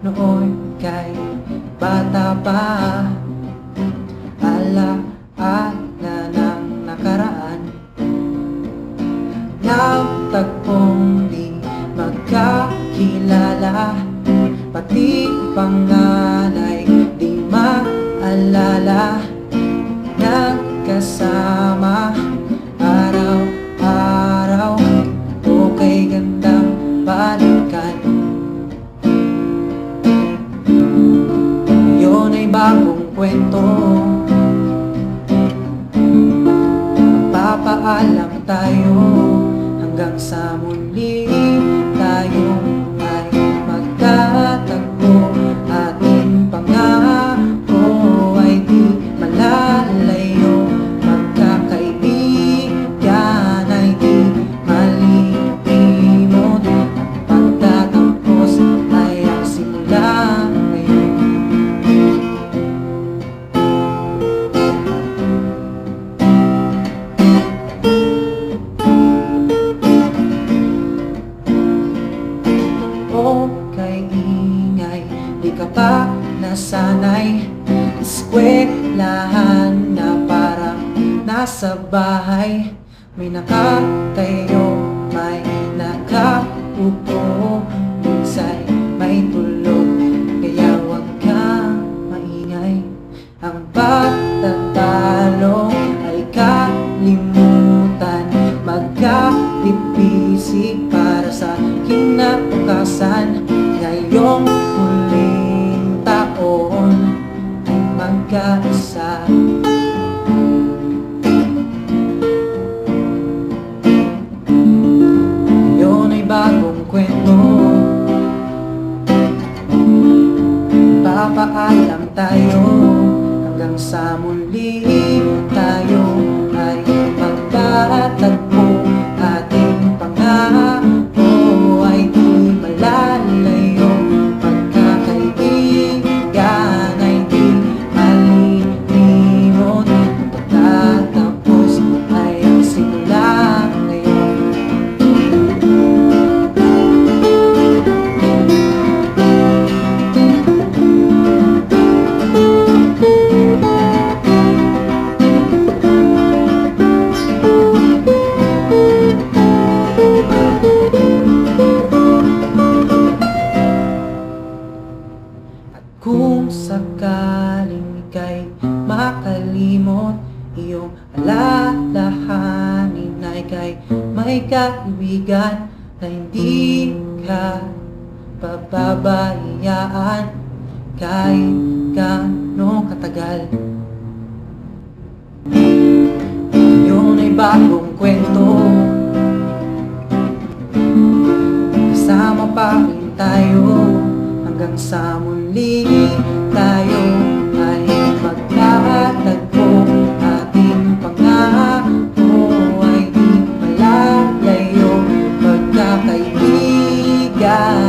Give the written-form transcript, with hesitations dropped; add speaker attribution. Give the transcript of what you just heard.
Speaker 1: noon kay bata pa. Ala-ala ng nakaraan, nagtagpong di magkakilala, pati pangalay di maalala. Nagkasama araw-araw, okay gandang balikan. Ngayon ay bagong kwento, magpapaalam tayo, hanggang sa muli tayo ay magtatagpo. Ating pangako ay di malalayo, magkakaibigan ay di malilimot. Ang pagtatapos ay ang simula ngayon. Okay, ingay, di ka pa nasanay. Eskwelahan na parang nasa bahay, may nakatayo, may nakaupo, minsay may tulog, kaya wag kang maingay. Ang pagtatalo ay kalimutan, magkatipisi para sa kinabukasan. Ngayong huling taon ay magkaisa. Ngayon ay bagong kwento, papaalam tayo, hanggang sa muli tayo ay magtatagpo. Ating pangako ay di malalayo, magkakaibigan ay di malilimot. Ang pagtatapos ay ang simula ngayon. Kung sakaling ika'y makalimot, iyong alalahanin na ika'y may kaibigan na hindi ka pababayaan kahit gaano katagal. Ngayon ay bagong kwento, kasama pa rin tayo, hanggang sa muli tayo ay magtatagpo. Ating pangako ay di malalayo, magkakaibigan